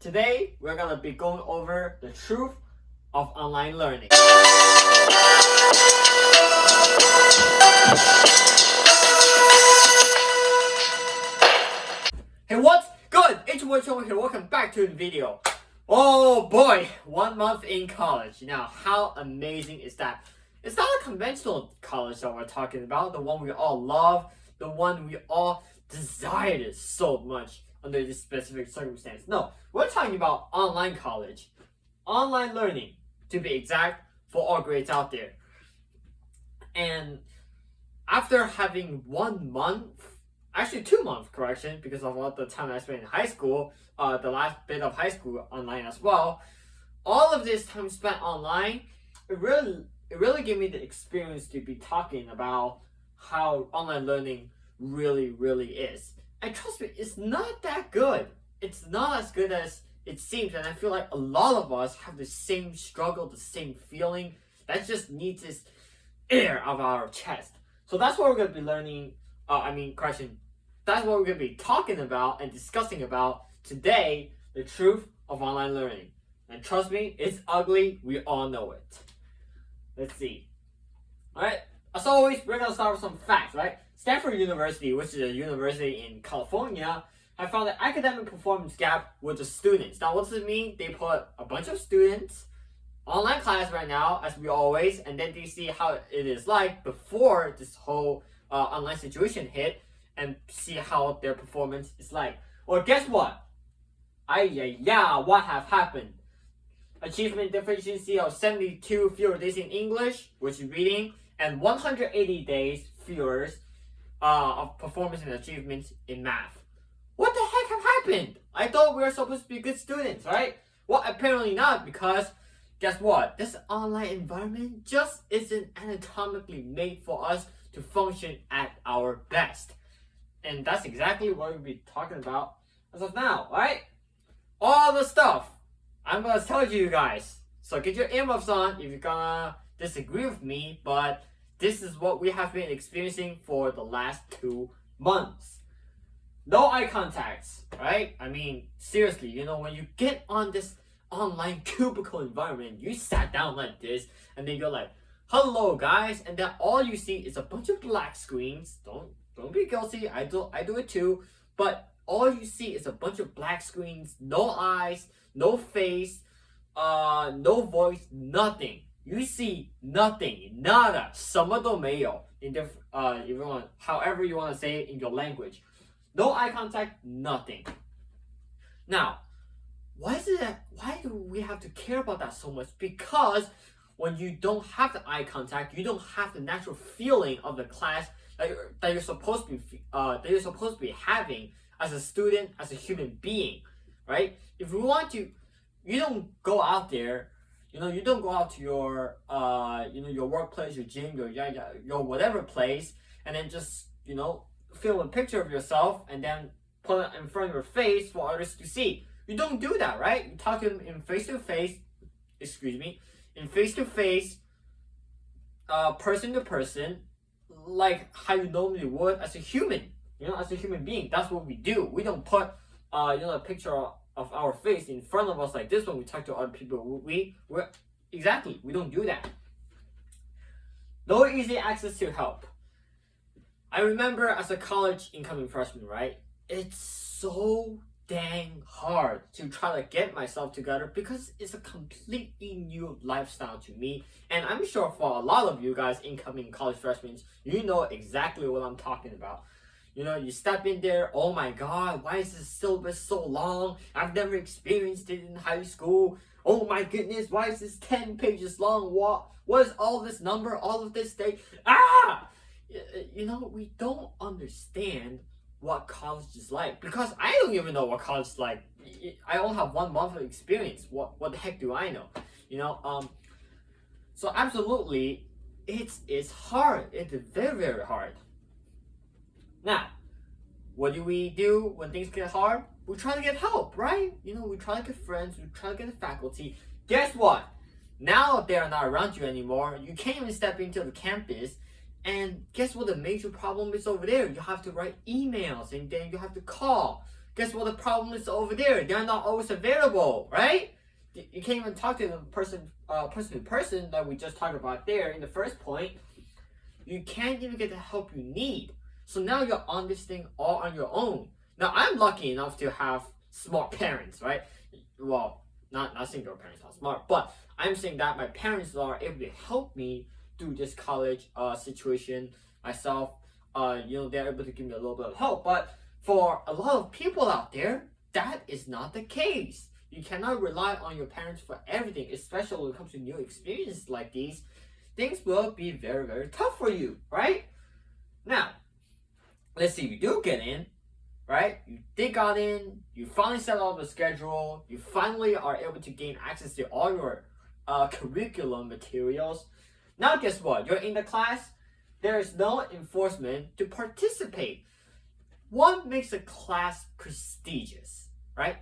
Today, we're going to be going over the truth of online learning. Hey, what's good? It's Wicho here. Welcome back to the video. Oh boy, 1 month in college. Now, how amazing is that? It's not a conventional college that we're talking about, the one we all love, the one we all desired so much under this specific circumstance. No, we're talking about online college, online learning, to be exact, for all grades out there. And after having 1 month, actually 2 months, correction, because of all the time I spent in high school, the last bit of high school online as well, all of this time spent online, it really gave me the experience to be talking about how online learning really is. And trust me, it's not that good. It's not as good as it seems, and I feel like a lot of us have the same struggle, the same feeling that just needs this air out of our chest. So that's what we're going to be learning, that's what we're going to be talking about and discussing about today, the truth of online learning. And trust me, it's ugly, we all know it. Let's see. Alright, as always, we're going to start with some facts, right? Stanford University, which is a university in California, have found an academic performance gap with the students. Now, what does it mean? They put a bunch of students online class right now, as we always, and then they see how it is like before this whole online situation hit, and see how their performance is like. Well, guess what? What have happened? Achievement deficiency of 72 fewer days in English, which is reading, and 180 days fewer of performance and achievements in math. What the heck have happened? I thought we were supposed to be good students, right? Well, apparently not, because guess what? This online environment just isn't anatomically made for us to function at our best. And that's exactly what we'll be talking about as of now, alright? All the stuff I'm gonna tell you guys. So get your earmuffs on if you're gonna disagree with me, but this is what we have been experiencing for the last 2 months. No eye contacts, right? I mean, seriously, when you get on this online cubicle environment, you sat down like this, and then you're like, hello guys, and then all you see is a bunch of black screens. Don't be guilty, I do it too, but all you see is a bunch of black screens, no eyes, no face, no voice, nothing. You see nothing, nada, 什么都没有, however you want to say it in your language. No eye contact, nothing. Now, why do we have to care about that so much? Because when you don't have the eye contact, you don't have the natural feeling of the class that you're supposed to be having as a student, as a human being, right? If you want to, you don't go out there, you don't go out to your your workplace, your gym, your whatever place, and then just film a picture of yourself and then put it in front of your face for others to see. You don't do that, right? You talk to them in face-to-face, person to person, like how you normally would as a human, as a human being. That's what we do. We don't put, a picture of our face in front of us like this when we talk to other people. We don't do that. No easy access to help. I remember as a college incoming freshman, right? It's so dang hard to try to get myself together because it's a completely new lifestyle to me, and I'm sure for a lot of you guys incoming college freshmen, you know exactly what I'm talking about. You step in there, oh my god, why is this syllabus so long? I've never experienced it in high school. Oh my goodness, why is this 10 pages long? What is all this number, all of this day? We don't understand what college is like, because I don't even know what college is like. I only have 1 month of experience. What the heck do I know? So absolutely, it's hard. It's very hard. Now, what do we do when things get hard? We try to get help, right? We try to get friends, we try to get the faculty. Guess what? Now they're not around you anymore. You can't even step into the campus. And guess what the major problem is over there? You have to write emails, and then you have to call. Guess what? The problem is over there. They're not always available, right? You can't even talk to the person to person that we just talked about there in the first point. You can't even get the help you need. So now you're on this thing all on your own. Now I'm lucky enough to have smart parents, right? Well, not saying your parents are smart, but I'm saying that my parents are able to help me through this college situation myself. They're able to give me a little bit of help. But for a lot of people out there, that is not the case. You cannot rely on your parents for everything, especially when it comes to new experiences like these. Things will be very, very tough for you, right? Now, let's say you do get in, right? You did got in, you finally set up a schedule, you finally are able to gain access to all your curriculum materials. Now guess what? You're in the class, there is no enforcement to participate. What makes a class prestigious, right?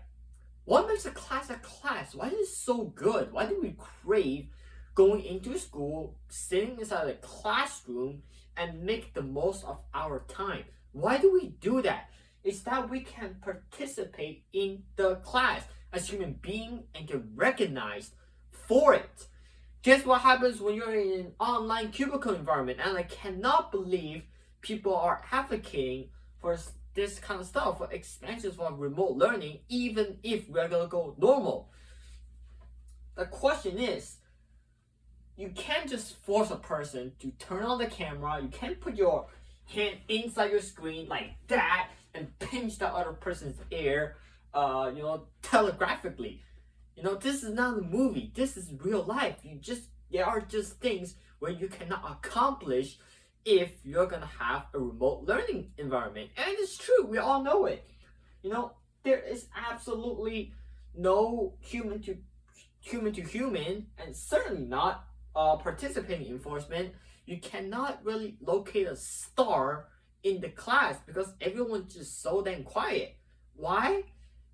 What makes a class a class? Why is it so good? Why do we crave going into school, sitting inside a classroom, and make the most of our time? Why do we do that? It's that we can participate in the class as human beings and get recognized for it. Guess what happens when you're in an online cubicle environment? And I cannot believe people are advocating for this kind of stuff, for expansions for remote learning, even if we're gonna go normal. The question is, you can't just force a person to turn on the camera. You can't put your hand inside your screen like that and pinch the other person's ear, telegraphically. This is not a movie. This is real life. There are just things where you cannot accomplish if you're gonna have a remote learning environment. And it's true, we all know it. There is absolutely no human to human, and certainly not participating enforcement. You cannot really locate a star in the class because everyone's just so damn quiet. Why?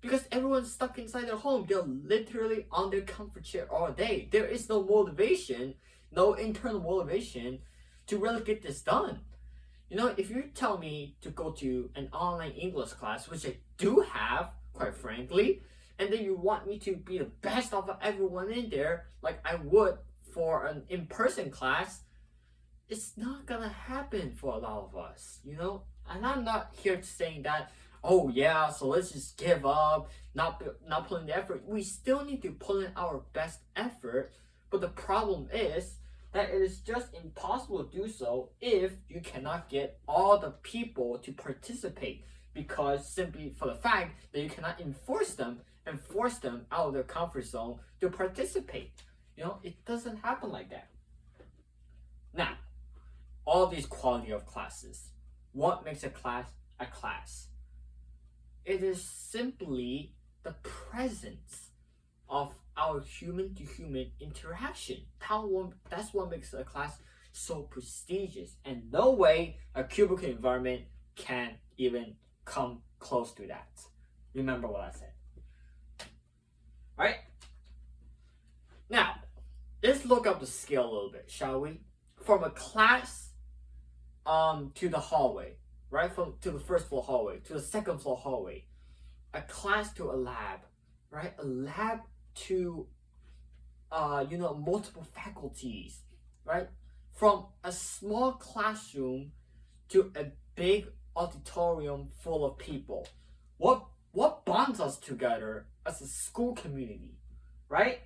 Because everyone's stuck inside their home. They're literally on their comfort chair all day. There is no motivation, no internal motivation to really get this done. If you tell me to go to an online English class, which I do have, quite frankly, and then you want me to be the best of everyone in there, like I would for an in-person class, it's not gonna happen for a lot of us, And I'm not here saying that, oh yeah, so let's just give up, not put in the effort. We still need to put in our best effort, but the problem is that it is just impossible to do so if you cannot get all the people to participate, because simply for the fact that you cannot enforce them and force them out of their comfort zone to participate. It doesn't happen like that. Now, all these quality of classes, what makes a class a class? It is simply the presence of our human-to-human interaction. That's what makes a class so prestigious, and no way a cubicle environment can even come close to that. Remember what I said. Alright? Now, let's look up the scale a little bit, shall we? From a class to the hallway, right? To the first floor hallway, to the second floor hallway. A class to a lab, right? A lab to multiple faculties, right? From a small classroom to a big auditorium full of people. What bonds us together as a school community, right?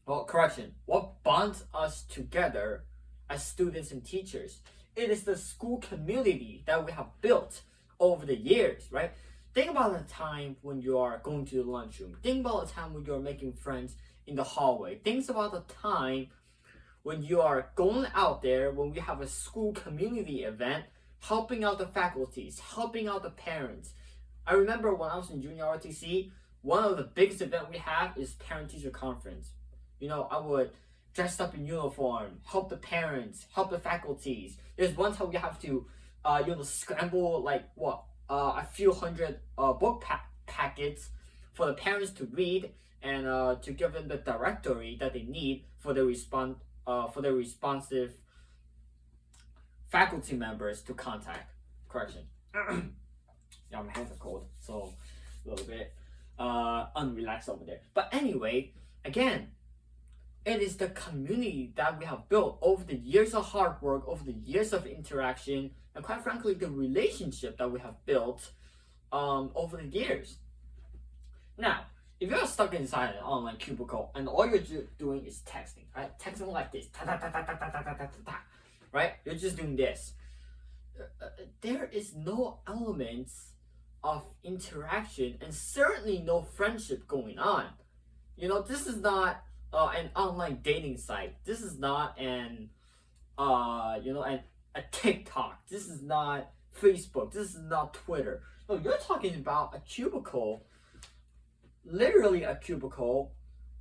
Well, correction. What bonds us together as students and teachers? It is the school community that we have built over the years, right? Think about the time when you are going to the lunchroom. Think about the time when you are making friends in the hallway. Think about the time when you are going out there, when we have a school community event, helping out the faculties, helping out the parents. I remember when I was in junior RTC, one of the biggest events we have is parent-teacher conference. I would dress up in uniform, help the parents, help the faculties. There's one time we have to, scramble a few hundred book packets for the parents to read and to give them the directory that they need for their responsive faculty members to contact. Correction. Yeah, my hands are cold, so a little bit unrelaxed over there. But anyway, again, it is the community that we have built over the years of hard work, over the years of interaction, and quite frankly, the relationship that we have built over the years. Now, if you're stuck inside an online cubicle and all you're doing is texting, right? Texting like this, right? You're just doing this. There is no elements of interaction and certainly no friendship going on. You know, this is not an online dating site. This is not an a TikTok. This is not Facebook. This is not Twitter. No, you're talking about a cubicle, literally a cubicle,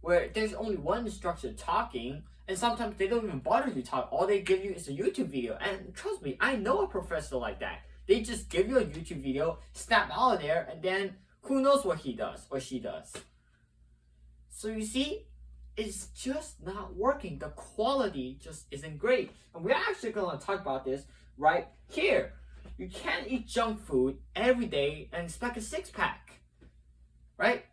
where there's only one instructor talking, and sometimes they don't even bother to talk. All they give you is a YouTube video. And trust me, I know a professor like that. They just give you a YouTube video, snap out of there, and then who knows what he does or she does. So you see, it's just not working. The quality just isn't great. And we're actually going to talk about this right here. You can't eat junk food every day and expect a six-pack, right?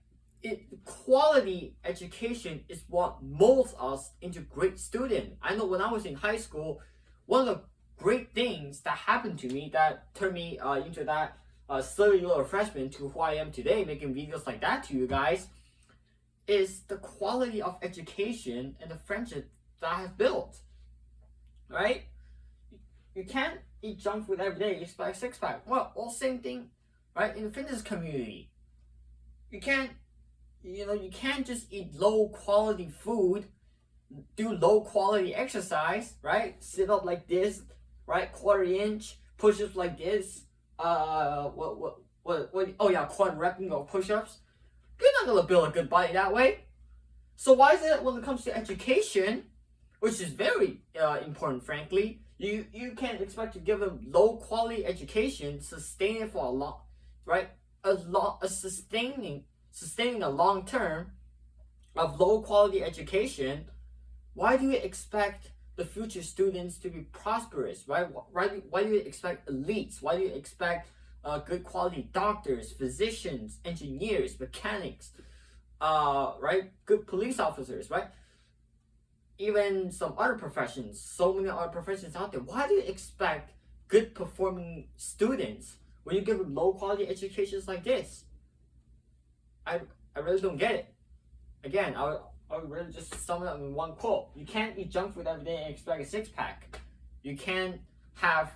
Quality education is what molds us into great students. I know when I was in high school, one of the great things that happened to me that turned me into that silly little freshman to who I am today, making videos like that to you guys, is the quality of education and the friendship that I have built, right? You can't eat junk food every day, expect a six-pack. Well, all same thing, right? In the fitness community, you can't just eat low quality food, do low quality exercise, right? Sit up like this, right? Quarter-inch push-ups like this. Oh yeah, quad repping or push-ups. You're not gonna build a good body that way. So why is it when it comes to education, which is very important, frankly, you can't expect to give them low quality education, sustain it for a long, right? Sustaining a long term of low quality education. Why do you expect the future students to be prosperous, right? Why do you expect elites? Why do you expect good quality doctors, physicians, engineers, mechanics, right? Good police officers, right? Even some other professions, so many other professions out there. Why do you expect good performing students when you give them low quality educations like this? I really don't get it. Again, I would really just sum it up in one quote. You can't eat junk food every day and expect a six-pack. You can't have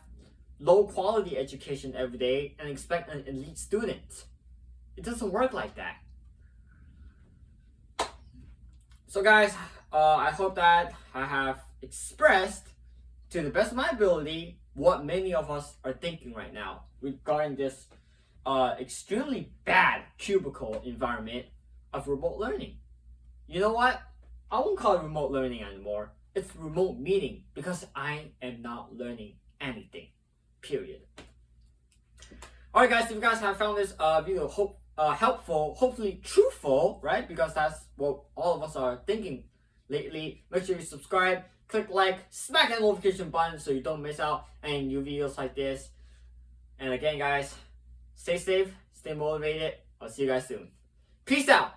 low quality education every day and expect an elite student. It doesn't work like that. So guys, I hope that I have expressed to the best of my ability what many of us are thinking right now regarding this extremely bad cubicle environment of remote learning. You know what? I won't call it remote learning anymore. It's remote meeting because I am not learning anything. Period. Alright guys, if you guys have found this video helpful, hopefully truthful, right? Because that's what all of us are thinking lately. Make sure you subscribe, click like, smack that notification button so you don't miss out any new videos like this. And again guys, stay safe, stay motivated. I'll see you guys soon. Peace out!